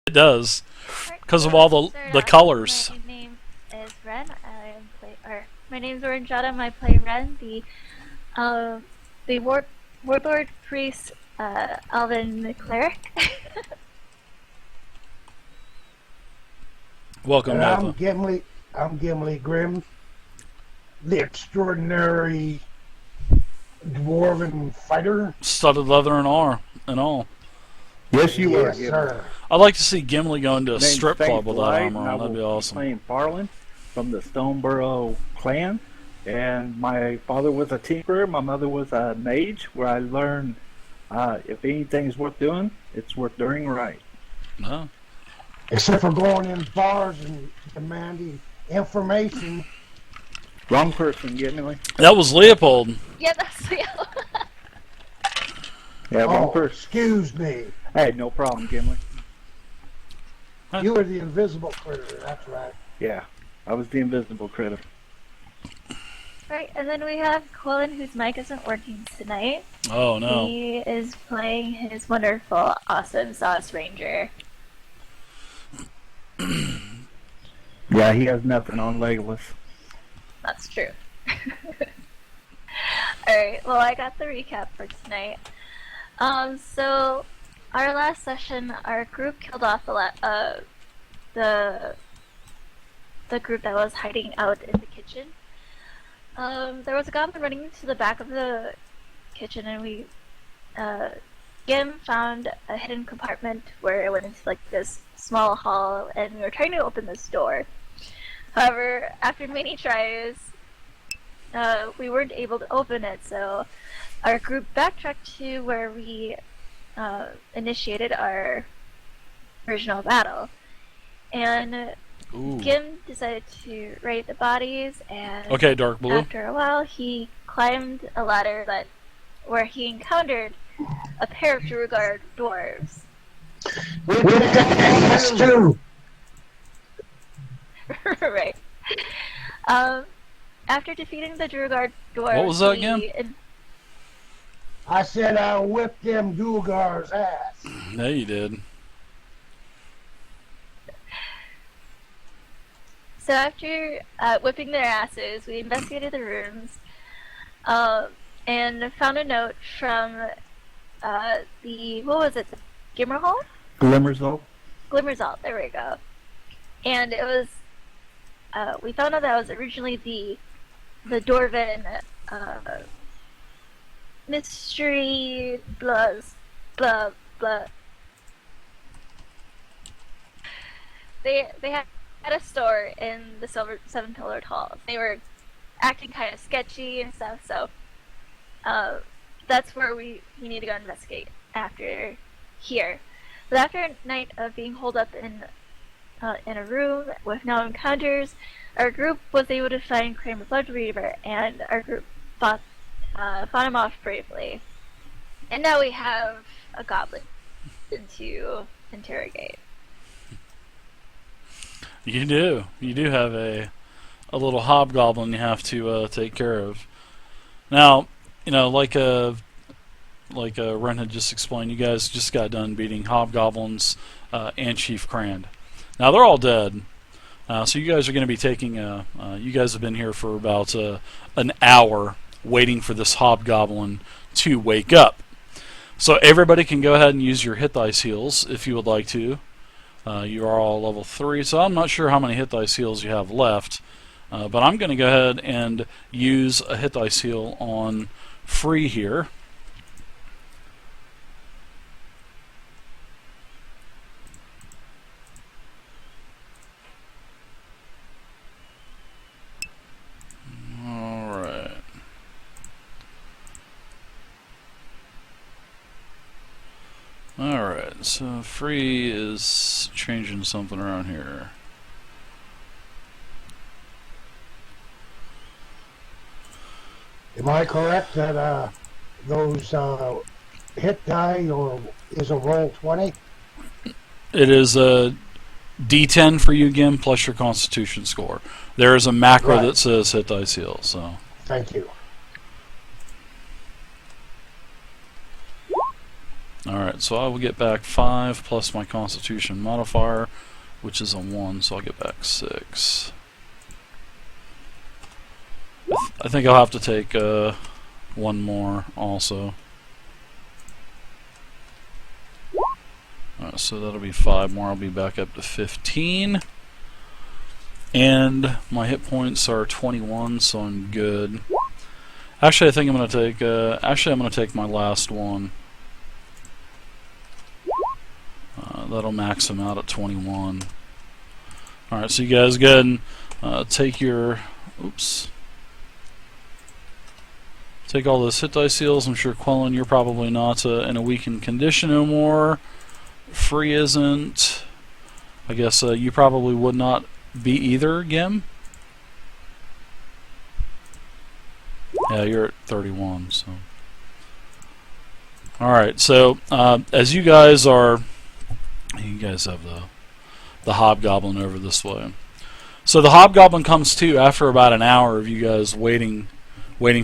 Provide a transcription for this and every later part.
It does, Alright, because so of all let's the start the off. colors. My name is Ren. My name's Oranjada. I play Ren, uh, the warlord priest, Alvin cleric. Welcome, And Nova. I'm Gimli Grimm, the extraordinary dwarven fighter. Studded leather and all. Yes, you were. Yes, Gimli. sir. I'd like to see Gimli go into a Name's strip club Faith with that Light, armor and I on. That'd will be be awesome. playing Farland from the Stoneborough clan. And my father was a tinkerer, my mother was a mage, where I learned if anything's worth doing, it's worth doing right. No. Except for going in bars and demanding information. Wrong person, Gimli. That was Leopold. Yeah, that's Leo. Yeah, wrong Oh, person. excuse me. Hey, no problem, Gimli. You were the invisible critter. That's right. Yeah, I was the invisible critter. Right, and then we have Quillen, whose mic isn't working tonight. Oh no. He is playing his wonderful, awesome Sauce Ranger. Yeah, he has nothing on Legolas. That's true. Alright, well, I got the recap for tonight. So our last session, our group killed off the group that was hiding out in the kitchen. There was a goblin running into the back of the kitchen, and Gim found a hidden compartment where it went into like this small hall, and we were trying to open this door. However, after many tries, we weren't able to open it, so our group backtracked to where we initiated our original battle. And Ooh. Gim decided to raid the bodies, and Okay, dark blue. after a while, he climbed a ladder where he encountered a pair of Duergar dwarves. We did this too. Right. After defeating the Duergar dwarves, What was that again? I said I whipped them Dulgar's ass. Yeah, you did. So after whipping their asses, we investigated the rooms and found a note from what was it? Glimmerzhul? Glimmerzhul? Glimmerzhul, there we go. And it was, we found out that it was originally the Dwarven mystery blah blah. They had a store in the Seven Pillared Hall. They were acting kind of sketchy and stuff, so that's where we need to go investigate after here. But after a night of being holed up in a room with no encounters, our group was able to find Kramer Bloodreaver, and our group fought him off bravely. And now we have a goblin to interrogate. You do. You do have a little hobgoblin you have to take care of. Now, you know, like Ren had just explained, you guys just got done beating hobgoblins and Chief Crand. Now they're all dead. So you guys are going to be taking. You guys have been here for about an hour waiting for this hobgoblin to wake up. So everybody can go ahead and use your hit dice heals if you would like to. You are all level 3, so I'm not sure how many hit dice heals you have left. But I'm going to go ahead and use a hit dice heal on Free here. Alright. Alright, so Free is changing something around here. Am I correct that those hit die or is a roll 20? It is a D10 for you, Gim, plus your Constitution score. There is a macro Right. that says hit dice heal, so. Thank you. Alright, so I will get back 5 plus my Constitution modifier, which is a 1, so I'll get back 6. I think I'll have to take 1 more also. Alright, so that'll be 5 more. I'll be back up to 15. And my hit points are 21, so I'm good. Actually, I think I'm going to take. I'm going to take my last one. That'll max him out at 21. All right, so you guys go ahead and take your. Oops. Take all those hit die seals. I'm sure Quellen, you're probably not in a weakened condition no more. Free isn't. I guess you probably would not be either, Gim. Yeah, you're at 31. So. All right. So as you guys have the hobgoblin over this way. So the hobgoblin comes to after about an hour of you guys waiting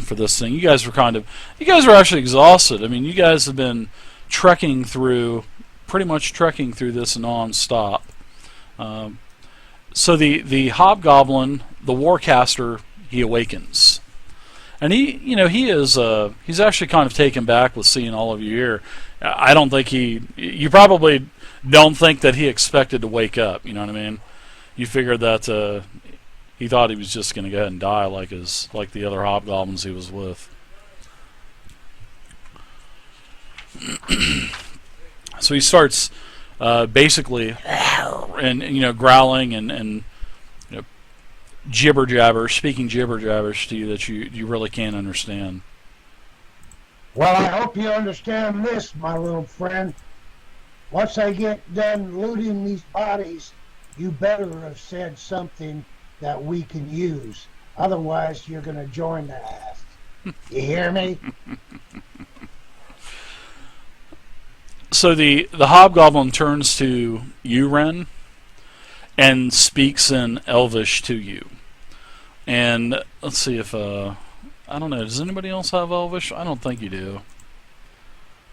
for this thing. You guys are actually exhausted. I mean, you guys have been pretty much trekking through this non-stop. So the hobgoblin, the warcaster, he awakens, and he's actually kind of taken back with seeing all of you here. I don't think you probably don't think that he expected to wake up. You know what I mean? You figured that he thought he was just going to go ahead and die like the other hobgoblins he was with. So he starts basically and growling and jibber jabber, speaking jibber jabbers to you that you really can't understand. Well, I hope you understand this, my little friend. Once I get done looting these bodies, you better have said something that we can use. Otherwise, you're going to join the ass. You hear me? So the hobgoblin turns to you, Ren, and speaks in Elvish to you. And let's see if I don't know. Does anybody else have Elvish? I don't think you do.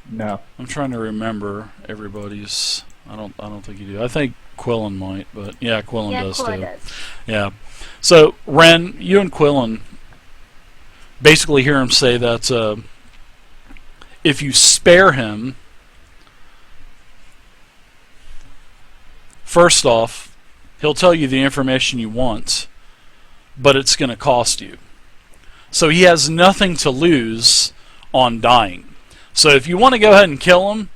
No. I'm trying to remember everybody's. I don't think you do. I think Quillen might, but yeah, Quillen does Quillen too. does. Yeah. So Ren, you and Quillen basically hear him say that if you spare him, first off, he'll tell you the information you want, but it's going to cost you. So he has nothing to lose on dying. So if you want to go ahead and kill him,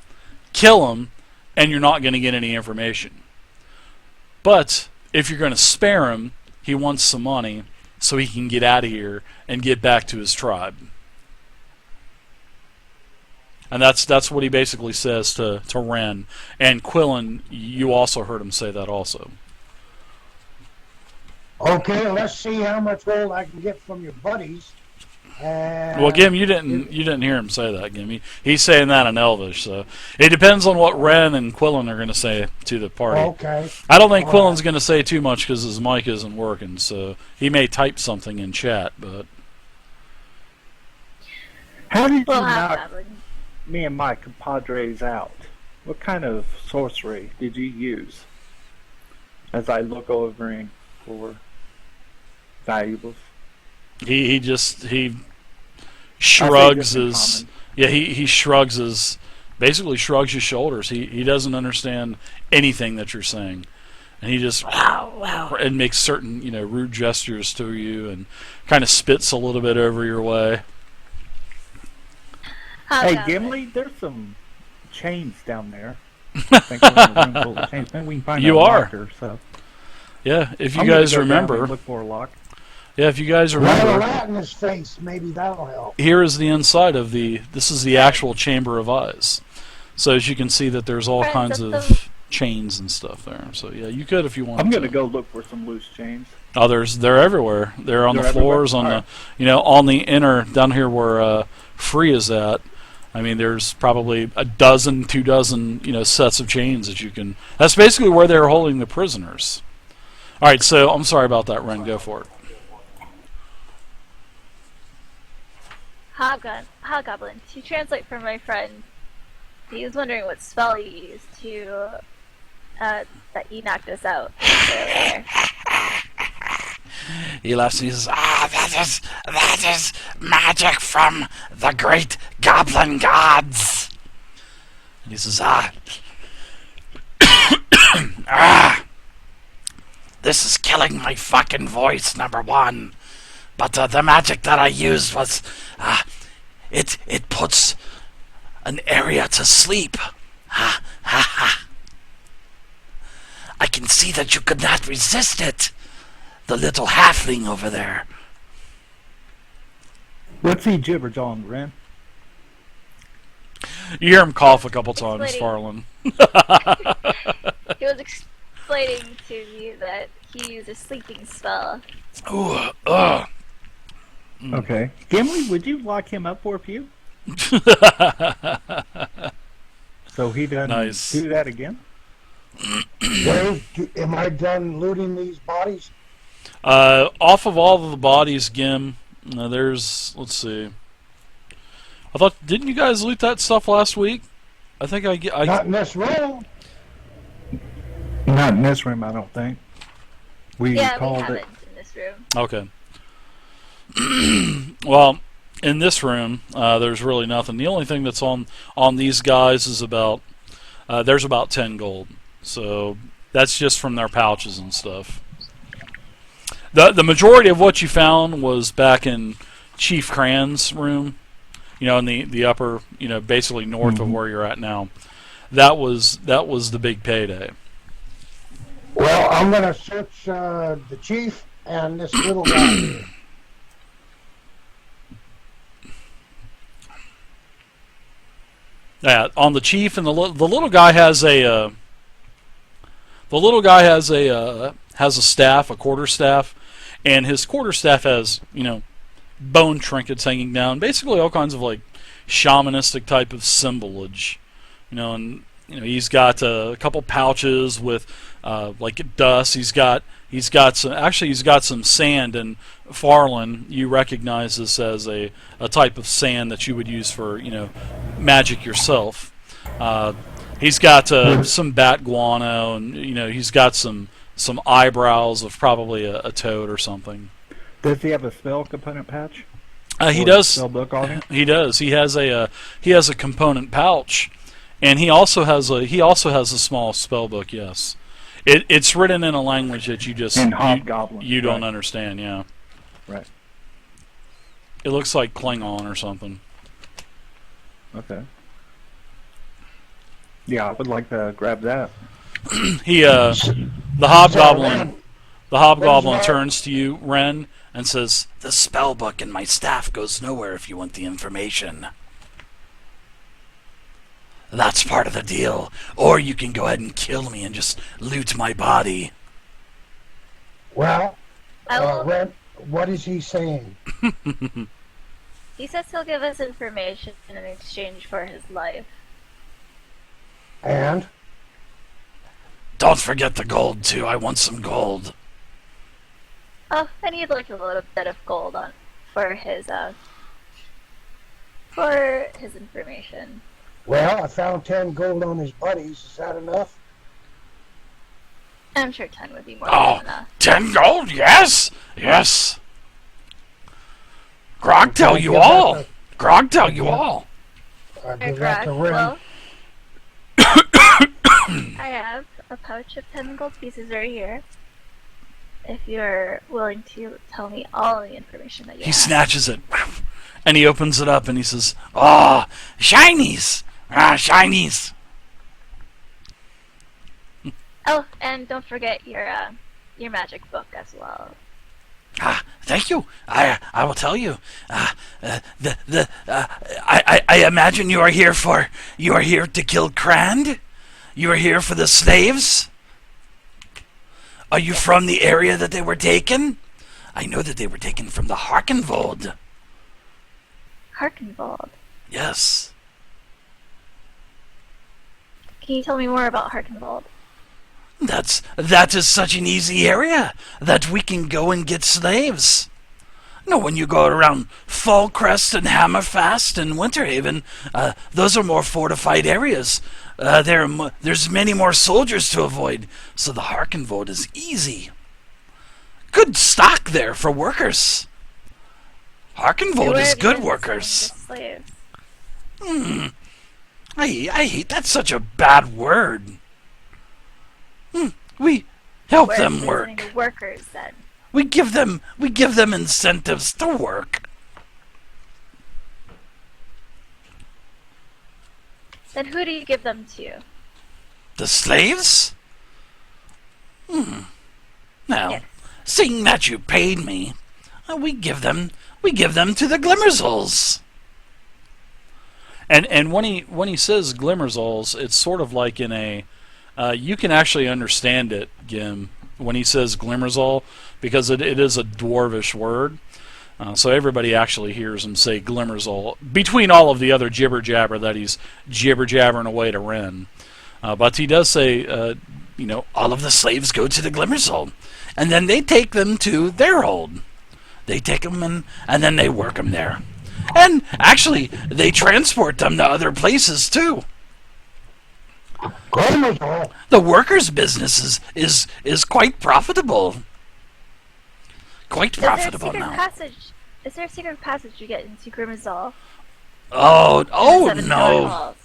and you're not going to get any information. But if you're going to spare him, he wants some money so he can get out of here and get back to his tribe. And that's what he basically says to Ren. And Quillen, you also heard him say that also. Okay, let's see how much gold I can get from your buddies. Well, Gim, you didn't hear him say that, Gim. He's saying that in Elvish, so it depends on what Ren and Quillen are going to say to the party. Okay. I don't think Quillen's going to say too much because his mic isn't working, so he may type something in chat, but... How did you Well, knock me and my compadres out? What kind of sorcery did you use? As I look over for valuables. He shrugs his... Common. Yeah, he shrugs his... Basically shrugs his shoulders. He doesn't understand anything that you're saying. And he just... and makes certain, rude gestures to you and kind of spits a little bit over your way. Hey, Gimli, there's some chains down there. I think we're in a room full of chains. Maybe we can find You a are. locker, so. Yeah, if you I'm gonna guys go down remember... and look for a lock. Yeah, if you guys Write a remember... rat in his face, maybe that'll help. Here is the inside of the... This is the actual Chamber of Eyes. So as you can see that there's all kinds of chains and stuff there. So yeah, you could if you want to. I'm going to go look for some loose chains. Oh, they're everywhere. They're on the floors, everywhere? on the inner, down here where Free is at. I mean, there's probably a dozen, 2 dozen, sets of chains that you can... That's basically where they're holding the prisoners. All right, so I'm sorry about that, Ren. Go for it. Hobgoblin. To translate for my friend, He was wondering what spell you used to that you knocked us out earlier. He laughs and he says, that is magic from the great goblin gods. And he says, this is killing my fucking voice, number one. But the magic that I used was, it puts an area to sleep. Ha, ha, ha. I can see that you could not resist it. The little halfling over there. What's he gibberish on, Ren? You hear him cough a couple times, Explaining. Farland. He was explaining to you that he used a sleeping spell. Ooh, Okay. Gimli, would you lock him up for a few? So he doesn't Nice. do that again? Dave, am I done looting these bodies? Off of all of the bodies, Gim, there's, let's see. I thought, didn't you guys loot that stuff last week? I think I Not in this room. Not in this room, I don't think. We Yeah, we called haven't it. in this room. Okay. Well, in this room, there's really nothing. The only thing that's on these guys is about there's about 10 gold. So that's just from their pouches and stuff. The majority of what you found was back in Chief Cran's room. You know, in the upper, you know, basically north of where you're at now. That was the big payday. Well, I'm going to search the chief and this little guy here. Yeah, on the chief and the little guy has a has a staff, a quarterstaff, and his quarterstaff has, you know, bone trinkets hanging down, basically all kinds of like shamanistic type of symbolage, you know, and you know he's got a couple pouches with like dust. He's got some sand, and Farland, you recognize this as a type of sand that you would use for, you know, magic yourself. He's got some bat guano, and you know he's got some eyebrows of probably a toad or something. Does he have a spell component patch? He Or does. Spell book on him? He does. He has a component pouch, and he also has a small spell book. Yes, it's written in a language that you just In Hobgoblin. you don't Right. understand. Yeah, Right. it looks like Klingon or something. Okay. Yeah, I would like to grab that. The hobgoblin Ren. turns to you, Ren, and says, "The spell book and my staff goes nowhere if you want the information. That's part of the deal. Or you can go ahead and kill me and just loot my body." Well, I will, Ren, what is he saying? he says he'll give us information in exchange for his life. And? Don't forget the gold, too. I want some gold. Oh, I need like a little bit of gold for his information. Well, I found 10 gold on his buddies. Is that enough? I'm sure 10 would be more Oh, than enough. 10 gold? Yes. Yes. Grog tell you all. Grog tell you all. I Hey, give that Grog, to Ren. well, I have a pouch of 10 gold pieces right here. If you're willing to tell me all the information that you He have. snatches it, and he opens it up, and he says, "Oh, shinies! Shinies!" Oh, and don't forget your magic book as well. Thank you. I will tell you. I imagine you are here to kill Crand. You are here for the slaves. Are you from the area that they were taken? I know that they were taken from the Harkenvold. Harkenvold. Yes. Can you tell me more about Harkenvold? That is such an easy area that we can go and get slaves. No, when you go around Fallcrest and Hammerfast and Winterhaven, those are more fortified areas. There's many more soldiers to avoid, so the Harkenvold is easy. Good stock there for workers. Harkenvold is good workers. Slaves. I hate that's such a bad word. We help Where them isn't work. any workers then. We give them incentives to work. Then who do you give them to? The slaves? Now, Yes. seeing that you paid me, we give them to the Glimmerzhuls. And when he says Glimmerzhuls, it's sort of like in a you can actually understand it, Gim, when he says Glimmerzhul, because it is a dwarvish word. So everybody actually hears him say Glimmerzhul between all of the other jibber jabber that he's jibber jabbering away to Ren. But he does say, All of the slaves go to the Glimmerzhul, and then they take them to their hold. They take them and then they work them there. And actually, they transport them to other places too. Glimmerzhul. The workers' business is quite profitable. Quite profitable now. Is there a secret passage you get into Glimmerzhul? Oh Seven Pillar no. Halls?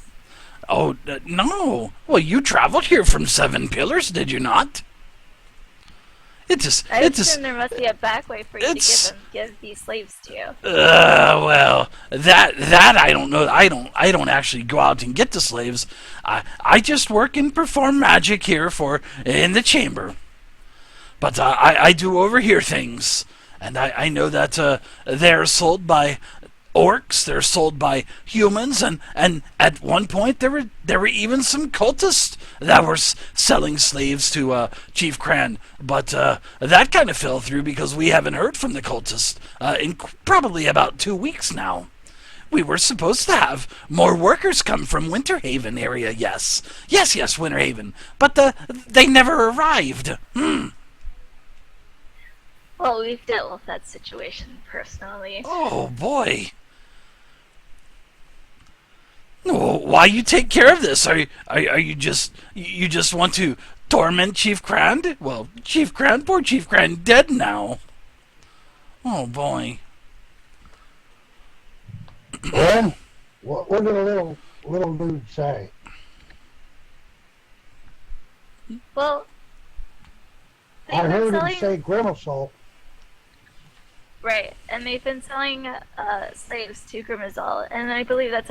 Oh no. Well, you traveled here from Seven Pillars, did you not? I assume there must be a back way for you to give these slaves to you. Well, that I don't know. I don't actually go out and get the slaves. I just work and perform magic here in the chamber. But I do overhear things, and I know that they're sold by orcs, they're sold by humans, and at one point there were even some cultists that were selling slaves to Chief Cran. But that kind of fell through because we haven't heard from the cultists in probably about 2 weeks now. We were supposed to have more workers come from Winterhaven area, yes, Winterhaven, but they never arrived. Well, we've dealt with that situation personally. Oh boy. Why you take care of this? Are you just want to torment Chief Cran? Well, poor Chief Cran, dead now. Oh boy. Glenn, what did a little dude say? Well, I heard him say Glimmerzhul. Right, and they've been selling slaves to Glimmerzhul, and I believe that's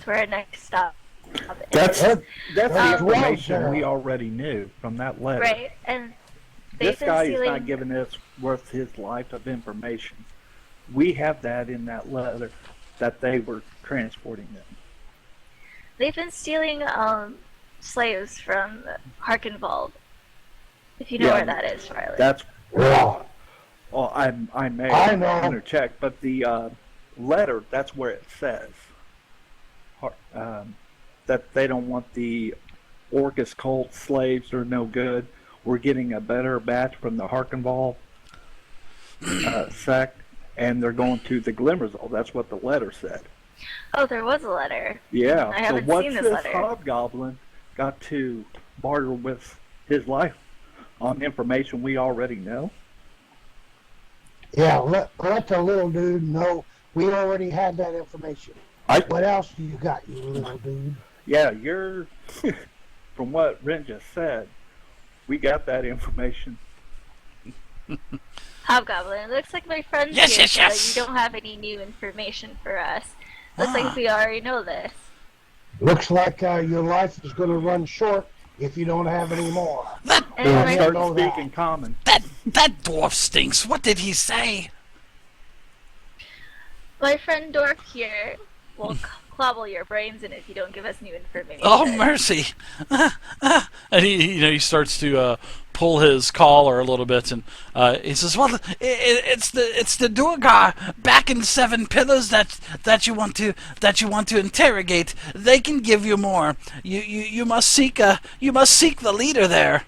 where our next stop is. That's the That's information right. we already knew from that letter. Right, and they've This been guy stealing. is not giving us worth his life of information. We have that in that letter that they were transporting them. They've been stealing slaves from Harkenvold. If you know Yeah, where that is, Charlie. That's Well, well, I may I know. intercheck, but the letter, that's where it says that they don't want the Orcus cult slaves. They're no good. We're getting a better batch from the Harkenvold sect, and they're going to the Glimmerzhul. That's what the letter said. Oh, there was a letter. Yeah. I haven't so what's seen this this letter. hobgoblin got to barter with his life on information we already know? yeah, let the little dude know we already had that information. What else do you got, you little dude? Yeah, you're. From what Ren just said, we got that information. Hobgoblin, it looks like my friend's Yes, here, yes, so yes. you don't have any new information for us. Looks like we already know this. Looks like your life is going to run short if you don't have any more. And Yeah, my- yeah. Start know that. speaking common. That dwarf stinks. What did he say? My friend Dork here will clobble your brains in if you don't give us new information. Oh mercy! and he starts to pull his collar a little bit, and he says, "Well, it's the Durgar back in Seven Pillars that you want to interrogate. They can give you more. You must seek the leader there."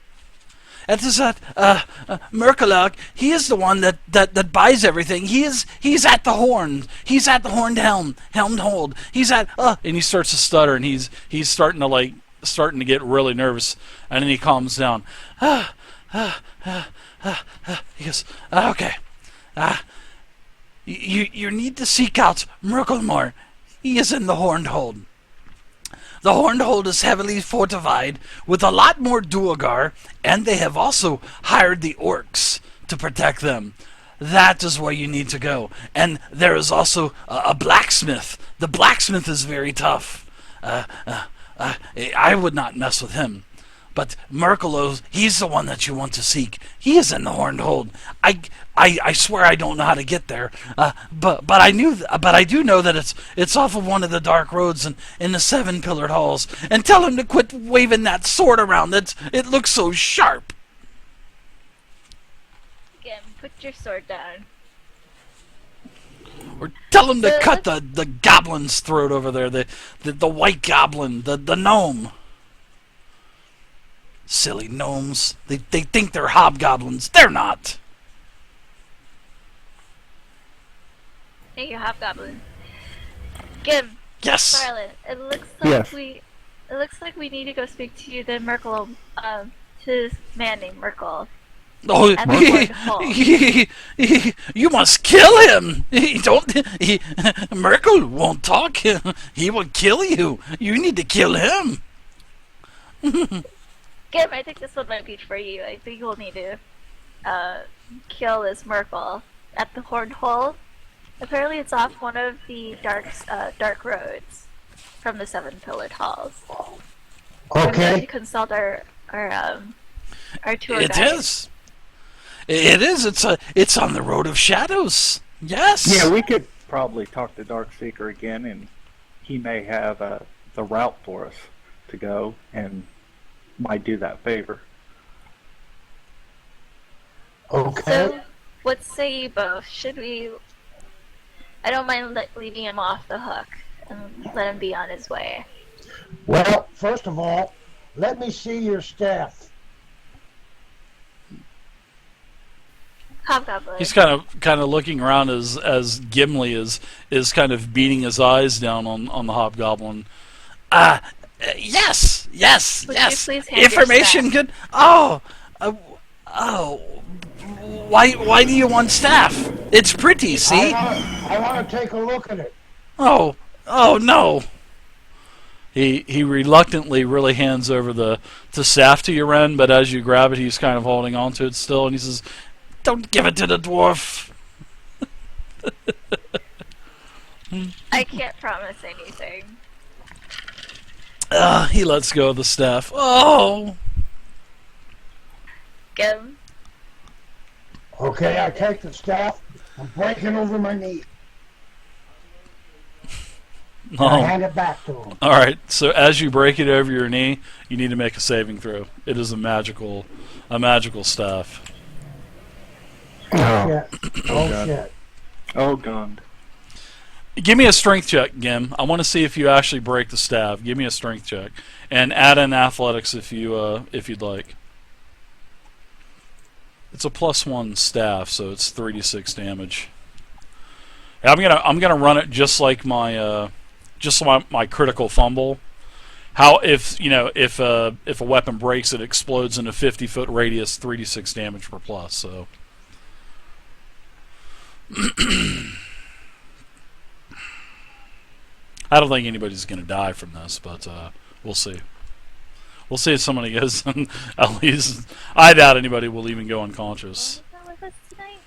Murkelmore, he is the one that buys everything. He's at the horn. He's at the horned Helm Hold. He's at and he starts to stutter, and he's starting to get really nervous, and then he calms down. He goes, okay. You need to seek out Murkelmore. He is in the horned hold. The horned hold is heavily fortified with a lot more duergar, and they have also hired the orcs to protect them. That is where you need to go. And there is also a blacksmith. The blacksmith is very tough. I would not mess with him. But Murkelmore, he's the one that you want to seek. He is in the horned hold. I swear I don't know how to get there. But I do know that it's off of one of the dark roads in the 7-pillared halls. And tell him to quit waving that sword around. It looks so sharp. Again, put your sword down. Or tell him to cut the goblin's throat over there. The white goblin, the gnome. Silly gnomes. They think they're hobgoblins. They're not. Hey, you hobgoblin. Gim. Yes. Scarlet. It looks like we need to go speak to the Merkel. To this man named Merkel. Oh, At the hall. you must kill him. Merkel won't talk. He will kill you. You need to kill him. Gim, I think this one might be for you. I think you'll need to kill this Merkel at the Horned Hole. Apparently, it's off one of the dark roads from the 7-pillared halls. Okay. We need to consult our tour It guide. is. It is. It's on the road of shadows. Yes. Yeah, we could probably talk to Darkseeker again, and he may have the route for us to go, and might do that favor. Okay. So, what say you both? Should we... I don't mind leaving him off the hook and let him be on his way. Well, first of all, let me see your staff. Hobgoblin. He's kind of looking around as Gimli is kind of beating his eyes down on the hobgoblin. Yes. Would you please hand your Information staff? good. Why do you want staff? It's pretty. See. I want to take a look at it. Oh no. He reluctantly really hands over the staff to Yaren, but as you grab it, he's kind of holding on to it still, and he says, Don't give it to the dwarf. I can't promise anything. he lets go of the staff. Oh, Gim. Okay, I take the staff. I'm breaking over my knee. I oh. hand it back to him. All right. So as you break it over your knee, you need to make a saving throw. It is a magical staff. Shit. Oh, God. shit. Oh, God. Give me a strength check, Gim. I want to see if you actually break the staff. Give me a strength check, and add in athletics if you'd like. It's a +1 staff, so it's 3d6 damage. I'm gonna run it just like my critical fumble. How if a weapon breaks, it explodes in a 50-foot radius, 3d6 damage per plus. So. I don't think anybody's going to die from this, but we'll see. We'll see if somebody goes. At least I doubt anybody will even go unconscious. Is that with us tonight?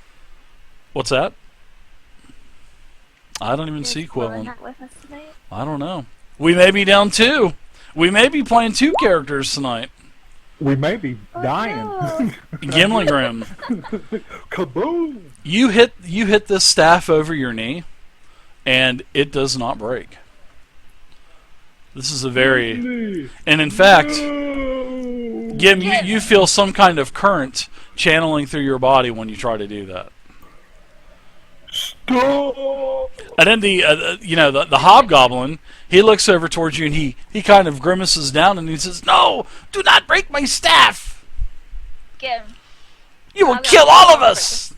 What's that? I don't even Is see Quillen Quillen. not with us tonight? I don't know. We may be down 2. We may be playing 2 characters tonight. We may be dying. No. Gimli Grim, Kaboom! you hit this staff over your knee, and it does not break. This is a very, and in fact, Gim, you feel some kind of current channeling through your body when you try to do that. Stop! And then the hobgoblin, he looks over towards you and he kind of grimaces down and he says, "No, do not break my staff." Gim, You will I'm kill gonna- all of us!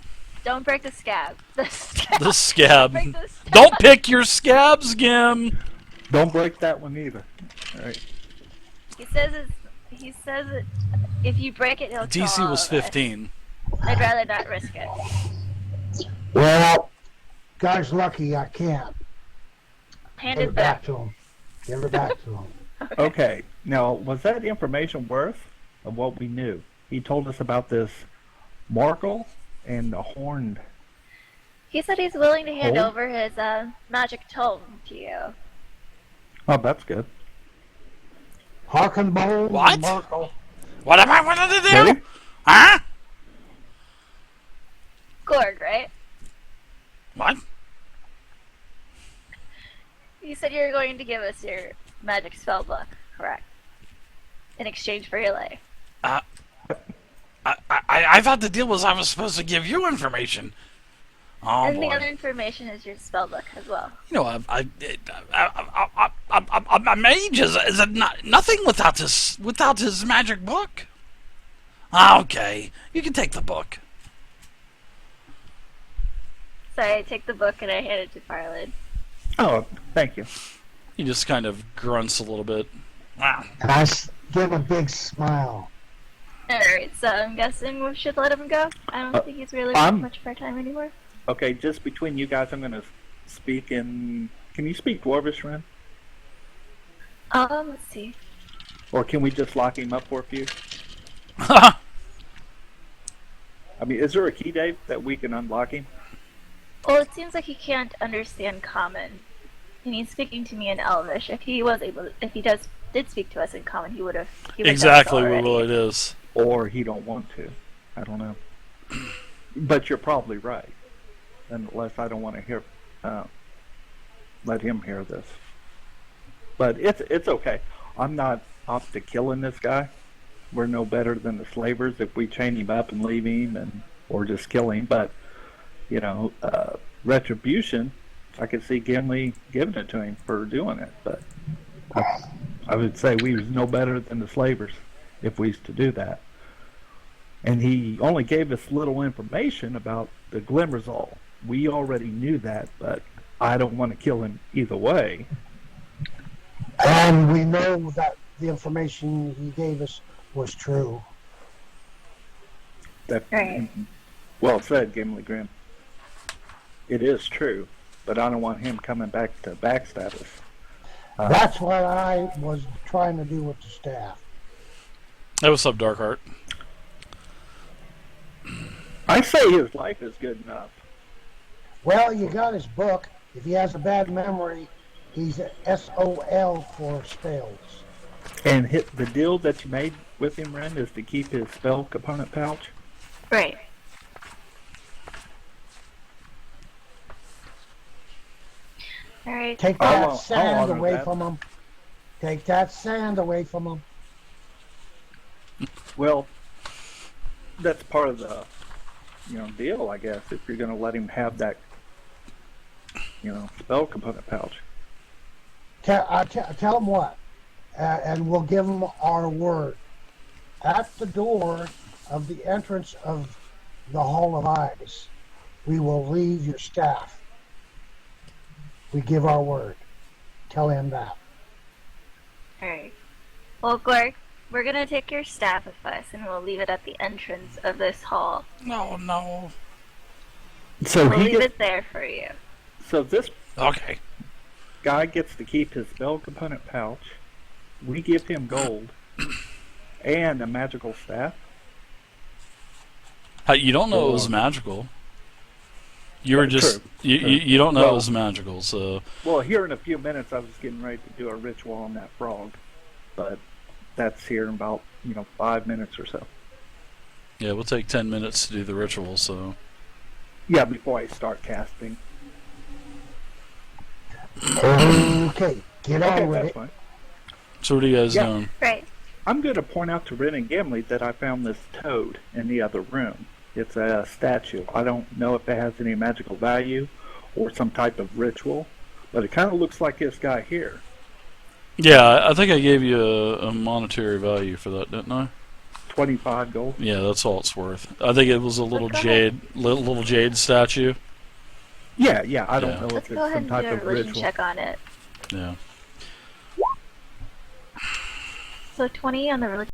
don't break the scab. The scab. The scab. Break the scab. Don't pick your scabs, Gim. Don't break that one either. All right. He says it. If you break it, he'll kill DC all was of us. 15. I'd rather not risk it. Well, guy's lucky I can't. Hand Give it it back back. to him. Give it back to him. Okay. Now, was that information worth of what we knew? He told us about this Murkel and the horned. He said he's willing to hand Hold? over his magic tome to you. Oh, that's good. Harkenbold What? and Murkel. What am I wanting to do? Ready? Huh? Gorg, right? What? You said you were going to give us your magic spell book, correct? In exchange for your life. I thought the deal was I was supposed to give you information. Oh And the boy. other information is your spell book as well. You know, a mage is nothing without his magic book. Okay, you can take the book. So I take the book and I hand it to Farland. Oh, thank you. He just kind of grunts a little bit. Wow. And give a big smile. Alright, so I'm guessing we should let him go. I don't think he's really I'm- got much of our time anymore. Okay, just between you guys, I'm going to speak in. Can you speak Dwarvish, Ren? Let's see. Or can we just lock him up for a few? I mean, is there a key, Dave, that we can unlock him? Well, it seems like he can't understand Common, and he's speaking to me in Elvish. If he did speak to us in Common, he would have. Exactly what it is. Or he don't want to? I don't know. But you're probably right. Unless I don't want to hear, let him hear this. But it's okay. I'm not up to killing this guy. We're no better than the slavers if we chain him up and leave him, or just kill him. But you know, retribution. I could see Gimli giving it to him for doing it. But I would say we was no better than the slavers if we was to do that. And he only gave us little information about the Glimmerzhul. We already knew that, but I don't want to kill him either way. And we know that the information he gave us was true. That, Right. Well said, Gimli Grim. It is true, but I don't want him coming back to backstab us. That's what I was trying to do with the staff. Hey, what's up, Darkheart? I say his life is good enough. Well, you got his book. If he has a bad memory, he's SOL for spells. And the deal that you made with him, Ren, is to keep his spell component pouch. Right. Alright. Take I'll that sand honor away that. from him. Take that sand away from him. Well, that's part of the, deal, I guess. If you're going to let him have that, spell component pouch. Tell him what, and we'll give him our word. At the door of the entrance of the Hall of Eyes, we will leave your staff. We give our word. Tell him that. Alright. Well, Gorg, we're gonna take your staff with us and we'll leave it at the entrance of this hall. No. So We'll he leave gets, it there for you. so this Okay. guy gets to keep his spell component pouch. We give him gold and a magical staff. You don't know it was magical. You were just True. you don't know Well- it was magical. So Well, here in a few minutes, I was getting ready to do a ritual on that frog, but that's here in about 5 minutes or so. yeah, we'll take 10 minutes to do the ritual. So Yeah, before I start casting. Okay, get on Okay, with that's it. fine. so what are you guys Yeah. doing? Right. I'm going to point out to Ren and Gimli that I found this toad in the other room. It's a statue. I don't know if it has any magical value or some type of ritual, but it kind of looks like this guy here. Yeah, I think I gave you a monetary value for that, didn't I? 25 gold. Yeah, that's all it's worth. I think it was a little Go ahead. little jade statue. Yeah, I Yeah. don't know Let's if go it's ahead some and type do a of religion ritual. check on it. Yeah. So 20 on the religion.